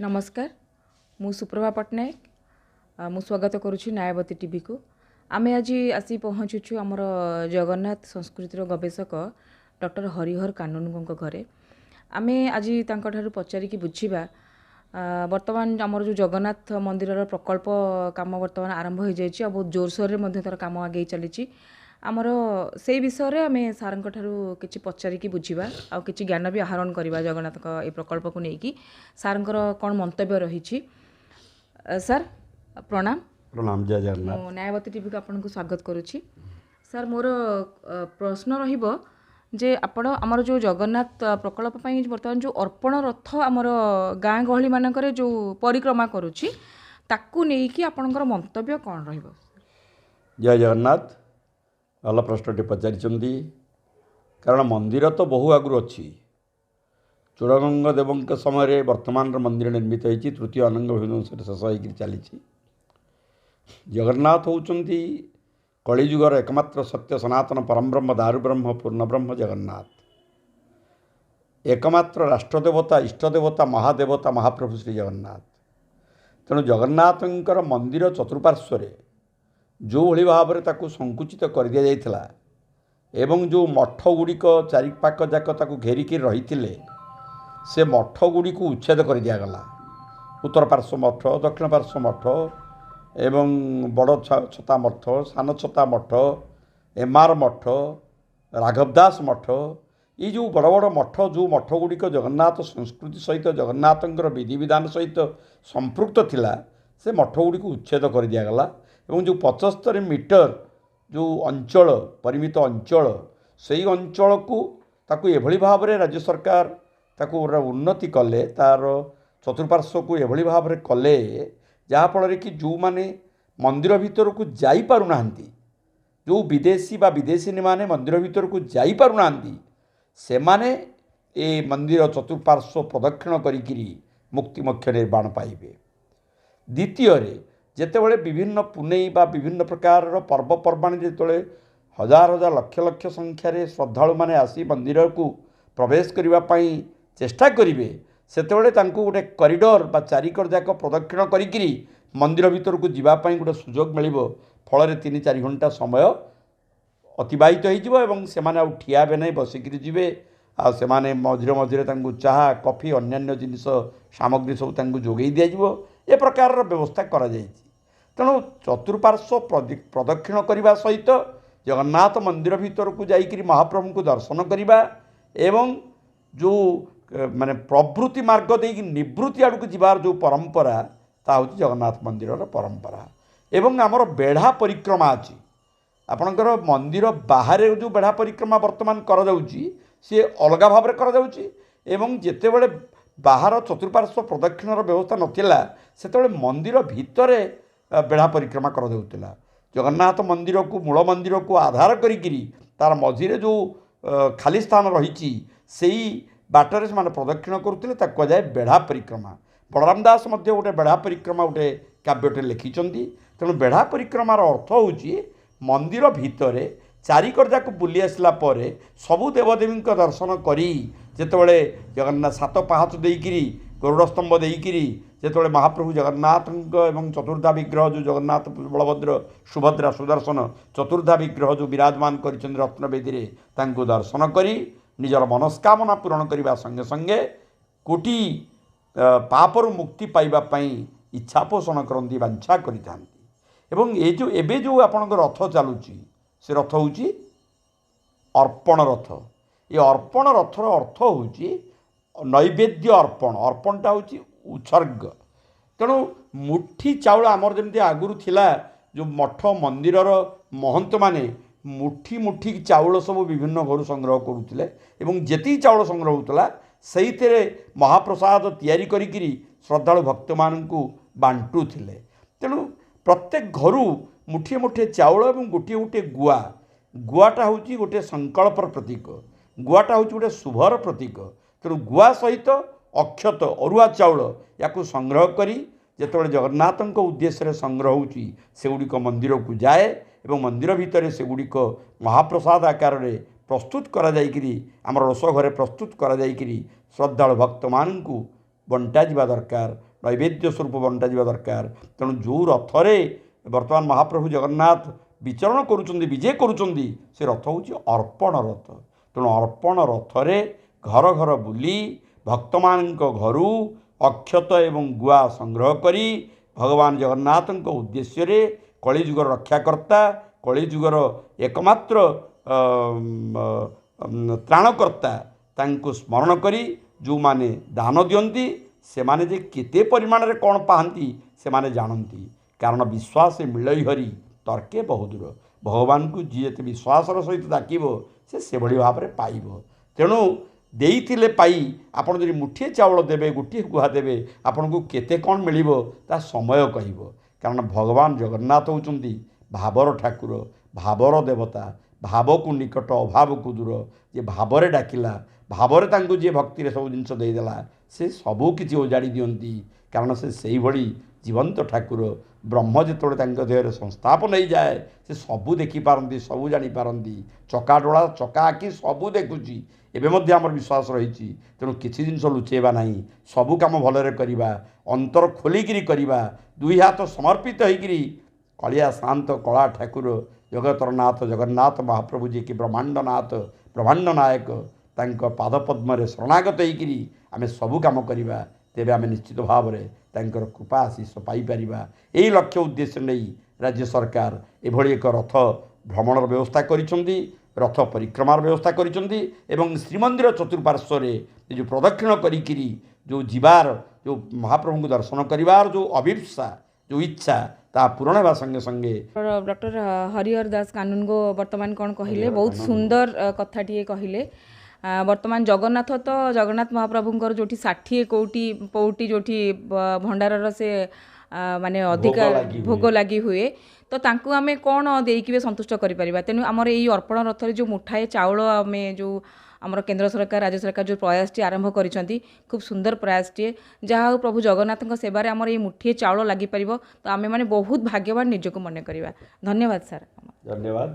नमस्कार मु सुप्रभा पट्टनायक मु स्वागत करुच्ची न्यायवती टीवी को आमे आज आसी पहुँचुछु आमर जगन्नाथ संस्कृतिर गवेषक डॉक्टर हरिहर कानूनगो घरे आमे आज तांकठारु पचारिकी बुझिबा वर्तमान आमर जो जगन्नाथ मंदिर प्रकल्प काम वर्तमान आरंभ हो जाइए बहुत जोरसोर में तार काम आगे चली आमर से विषय में आम सार कि पचारिकी बुझा आउ कि ज्ञान भी आहरण करवा जगन्नाथ ये प्रकल्प को लेकिन सार कौन मंतव्य रही सर प्रणाम प्रणाम जय जगन्नाथ न्यायवती टीवी को आपको स्वागत करुच्ची सर मोर प्रश्न रहिबो जे आपण आमर जो जगन्नाथ प्रकल्प बर्तमान जो अर्पण रथ आमर गाँ गहली मानक जो परिक्रमा करुच्ची ताकू नेकी आपणकर मंतव्य कौन रहिबो जय जगन्नाथ भल प्रश्नटे पचारि कारण मंदिर तो बहु आगु अच्छी चूड़गंग देव समय वर्तमान मंदिर निर्मित होती तृतीय अनंग विध्वंस शेष हो चली जगन्नाथ होती कलिजुगर एकमात्र सत्य सनातन परमब्रह्म दारुब्रह्म पूर्णब्रह्म जगन्नाथ एकमात्र राष्ट्रदेवता इष्टदेवता महादेवता महाप्रभु श्री जगन्नाथ तेणु जगन्नाथंकर मंदिर चतुर्पार्श्व जो भली भाव में ताकू संकुचित कर दि जाइथिला एवं जो मठ गुड़िक चारिपाख जाक ताकू घेरिकी रही से मठ गुड़ी को उच्छेद कर दिगला उत्तर पार्श्व मठ दक्षिण पार्श्व मठ एवं बड़ छता मठ सान छता मठ एमआर मठ राघवदास मठ ये जो बड़ बड़ मठ जो मठ गुड़िक जगन्नाथ संस्कृति सहित जगन्नाथंकर विधि विधान सहित संपृक्त थिला से मठ गुड़ी को उच्छेद कर दिगला एवं जो 75 मीटर जो अंचल परिमित अंचल से अंचल को ताकू एभली भाव में राज्य सरकार ताकू उन्नति कले तार चतुर्पार्श्व को एभली भाव में कले जहाँफल कि जो माने मंदिर भीतर को जाई पारु नाहंती जो विदेशी बा विदेशी माने मंदिर भीतर को जाई पारु नाहंती से माने ए मंदिर चतुर्पार्श्व प्रदक्षिण करिकिरी मुक्ति मोक्ष निर्माण पाइबे। द्वितीय जेतेबेले विभिन्न पुनई बा विभिन्न प्रकार पर्वपर्वाणी जेतेबेले हजार हजार लक्ष लक्ष संख्यार श्रद्धालु माने आसी मंदिर को प्रवेश करने चेष्टा करेंगे सेतेबेले तांको गोटे कॉरिडोर बा चारिकर जाक प्रदक्षिण करिकिरी मंदिर भीतर को जीवापाई गोटे सुजोग मिलिबो फल 3-4 घंटा समय अतिबाहित हो सेमाने आउ ठिया बे नहीं बसिकी जीवे आ सेमाने मझिरे मझिरे तांको चाहा कॉफी अन्यान्य जिनिस सामग्री सब तांको जोगई दिया ए प्रकार व्यवस्था करा जायछि। तेणु चतुर्पार्श्व प्रदक्षिण करने सहित जगन्नाथ मंदिर भीतर को जाइकरी महाप्रभु को दर्शन करवा एवं जो माने प्रवृत्ति मार्ग देकी निवृत्ति आड़ को जीवार जो परंपरा ता हूँ जगन्नाथ मंदिर परंपरा एवं आमर बेढ़ा परिक्रमा अच्छी आपणकर मंदिर बाहर जो बेढ़ा परिक्रमा वर्तमान कर सी अलग भाव में कर जितेबले बाहर चतुर्पार्श्व प्रदक्षिण व्यवस्था नाला से मंदिर भितर बेढ़ा परिक्रमा कर जगन्नाथ मंदिर को मूल मंदिर को आधार करी तार मझिरे जो खाली स्थान रही से बाटर से प्रदक्षिण करुले कहुए बेढ़ा परिक्रमा बलराम दास गोटे बेढ़ा परिक्रमा गोटे काव्यटे लिखिं तेणु बेढ़ा परिक्रमार अर्थ हूँ मंदिर भितर चारिकर जाक बुली आसला सबु देवदेवी दर्शन करी जेतेबेले जगन्नाथ 7 पाहाच देइकिरी गरुड़ स्तंभ देइकिरी जेतेबेले महाप्रभु जगन्नाथ एवं चतुर्धा विग्रह जो जगन्नाथ बलभद्र सुभद्रा सुदर्शन चतुर्धा विग्रह जो विराजमान कर रत्नवेदी तांको दर्शन करी निजर मनस्कामना पूरण करने संगे संगे कोटि पापर मुक्ति पाइबापी इच्छा पोषण करती वांछा करें ये जो एबे जो आपन रथ चलुची से रथ हूँ अर्पण रथ ये अर्पण रथर अर्थ हूँ नैवेद्य अर्पण अर्पणटा हूँ उत्सर्ग तेणु मुठी चाउल आमर जमी आगुरी थिला जो मठ मंदिर महंत माने मुठी मुठी चाउल सब विभिन्न घर संग्रह करुले एवं जेती चाउल संग्रह होता से महाप्रसाद तैयारी करी श्रद्धालु भक्त मानू बांटुले तेणु प्रत्येक घर मुठे मुठे चाउल और गोटे गोटे गुआ गुआटा हूँ गोटे संकल्पर प्रतीक गुआटा हूँ गोटे शुभर प्रतीक तेणु गुआ सहित अक्षत अरुआ चाउल या संग्रह करी जिते जगन्नाथ उद्देश्य संग्रह होगुड़िक मंदिर को जाए एवं मंदिर भितर सेगुड़िक महाप्रसाद आकार में प्रस्तुत करा जाइकरी आमर रोष घरे प्रस्तुत करा जाइकरी श्रद्धालु भक्त मानू बंटा दरकार ନୈବେଦ୍ୟ ସ୍ୱରୂପ ବଣ୍ଟାଯିବା ଦରକାର। ତେଣୁ ଯେଉଁ ରଥରେ ବର୍ତ୍ତମାନ ମହାପ୍ରଭୁ ଜଗନ୍ନାଥ ବିଚରଣ କରୁଛନ୍ତି, ବିଜେ କରୁଛନ୍ତି, ସେ ରଥ ହେଉଛି ଅର୍ପଣ ରଥ। ତେଣୁ ଅର୍ପଣ ରଥରେ ଘର ଘର ବୁଲି ଭକ୍ତମାନଙ୍କ ଘରୁ ଅକ୍ଷତ ଏବଂ ଗୁଆ ସଂଗ୍ରହ କରି ଭଗବାନ ଜଗନ୍ନାଥଙ୍କ ଉଦ୍ଦେଶ୍ୟରେ କଳିଯୁଗର ରକ୍ଷାକର୍ତ୍ତା, କଳିଯୁଗର ଏକମାତ୍ର ତ୍ରାଣକର୍ତ୍ତା ତାଙ୍କୁ ସ୍ମରଣ କରି ଯେଉଁମାନେ ଦାନ ଦିଅନ୍ତି ସେମାନେ ଯେ କେତେ ପରିମାଣରେ କ'ଣ ପାଆନ୍ତି ସେମାନେ ଜାଣନ୍ତି। କାରଣ ବିଶ୍ୱାସ ମିଳଇ ହରି ତର୍କେ ବହୁଦୂର। ଭଗବାନଙ୍କୁ ଯିଏ ଯେତେ ବିଶ୍ୱାସର ସହିତ ଡାକିବ ସେ ସେଭଳି ଭାବରେ ପାଇବ। ତେଣୁ ଦେଇଥିଲେ ପାଇ ଆପଣ ଯଦି ମୁଠିଏ ଚାଉଳ ଦେବେ, ଗୋଟିଏ ଗୁହା ଦେବେ, ଆପଣଙ୍କୁ କେତେ କ'ଣ ମିଳିବ ତା ସମୟ କହିବ। କାରଣ ଭଗବାନ ଜଗନ୍ନାଥ ହେଉଛନ୍ତି ଭାବର ଠାକୁର, ଭାବର ଦେବତା। ଭାବକୁ ନିକଟ, ଅଭାବକୁ ଦୂର। ଯିଏ ଭାବରେ ଡାକିଲା, ଭାବରେ ତାଙ୍କୁ ଯିଏ ଭକ୍ତିରେ ସବୁ ଜିନିଷ ଦେଇଦେଲା, ସେ ସବୁ କିଛି ଓଜାଡ଼ି ଦିଅନ୍ତି। କାରଣ ସେ ସେଇଭଳି ଜୀବନ୍ତ ଠାକୁର। ବ୍ରହ୍ମ ଯେତେବେଳେ ତାଙ୍କ ଦେହରେ ସଂସ୍ଥାପନ ହେଇଯାଏ ସେ ସବୁ ଦେଖିପାରନ୍ତି, ସବୁ ଜାଣିପାରନ୍ତି। ଚକାଡୋଳା, ଚକା ଆଖି ସବୁ ଦେଖୁଛି। ଏବେ ମଧ୍ୟ ଆମର ବିଶ୍ୱାସ ରହିଛି। ତେଣୁ କିଛି ଜିନିଷ ଲୁଚେଇବା ନାହିଁ, ସବୁ କାମ ଭଲରେ କରିବା, ଅନ୍ତର ଖୋଲିକିରି କରିବା, ଦୁଇ ହାତ ସମର୍ପିତ ହେଇକିରି କଳିଆ ଶାନ୍ତ କଳା ଠାକୁର ଜଗତର ନାଥ ଜଗନ୍ନାଥ ମହାପ୍ରଭୁ ଯିଏକି ବ୍ରହ୍ମାଣ୍ଡ ନାଥ, ବ୍ରହ୍ମାଣ୍ଡ ନାୟକ, ତାଙ୍କ ପାଦପଦ୍ମରେ ଶରଣାଗତ ହେଇକିରି ଆମେ ସବୁ କାମ କରିବା। ତେବେ ଆମେ ନିଶ୍ଚିତ ଭାବରେ ତାଙ୍କର କୃପା ଆଶୀଷ ପାଇପାରିବା। ଏହି ଲକ୍ଷ୍ୟ ଉଦ୍ଦେଶ୍ୟ ନେଇ ରାଜ୍ୟ ସରକାର ଏଭଳି ଏକ ରଥ ଭ୍ରମଣର ବ୍ୟବସ୍ଥା କରିଛନ୍ତି, ରଥ ପରିକ୍ରମାର ବ୍ୟବସ୍ଥା କରିଛନ୍ତି ଏବଂ ଶ୍ରୀମନ୍ଦିର ଚତୁଃପାର୍ଶ୍ୱରେ ଏ ଯେଉଁ ପ୍ରଦକ୍ଷିଣ କରିକିରି ଯେଉଁ ଯିବାର, ଯେଉଁ ମହାପ୍ରଭୁଙ୍କୁ ଦର୍ଶନ କରିବାର ଯେଉଁ ଅଭିପ୍ସା, ଯେଉଁ ଇଚ୍ଛା, ତାହା ପୂରଣ ହେବା ସଙ୍ଗେ ସଙ୍ଗେ ଡକ୍ଟର ହରିହର ଦାସ କାନୁନଗୋ ବର୍ତ୍ତମାନ କ'ଣ କହିଲେ, ବହୁତ ସୁନ୍ଦର କଥାଟିଏ କହିଲେ। ବର୍ତ୍ତମାନ ଜଗନ୍ନାଥ ତ ଜଗନ୍ନାଥ ମହାପ୍ରଭୁଙ୍କର ଯେଉଁଠି 60 କୋଟି ପଉଟି ଯେଉଁଠି ଭଣ୍ଡାରର ସେ ମାନେ ଅଧିକାର ଭୋଗ ଲାଗି ହୁଏ, ତ ତାଙ୍କୁ ଆମେ କ'ଣ ଦେଇକି ବି ସନ୍ତୁଷ୍ଟ କରିପାରିବା। ତେଣୁ ଆମର ଏଇ ଅର୍ପଣ ରଥରେ ଯେଉଁ ମୁଠାଏ ଚାଉଳ ଆମେ ଯେଉଁ ଆମର କେନ୍ଦ୍ର ସରକାର, ରାଜ୍ୟ ସରକାର ଯେଉଁ ପ୍ରୟାସଟି ଆରମ୍ଭ କରିଛନ୍ତି, ଖୁବ୍ ସୁନ୍ଦର ପ୍ରୟାସଟିଏ। ଯାହା ହେଉ ପ୍ରଭୁ ଜଗନ୍ନାଥଙ୍କ ସେବାରେ ଆମର ଏଇ ମୁଠିଏ ଚାଉଳ ଲାଗିପାରିବ, ତ ଆମେମାନେ ବହୁତ ଭାଗ୍ୟବାନ ନିଜକୁ ମନେ କରିବା। ଧନ୍ୟବାଦ ସାର୍। ଧନ୍ୟବାଦ।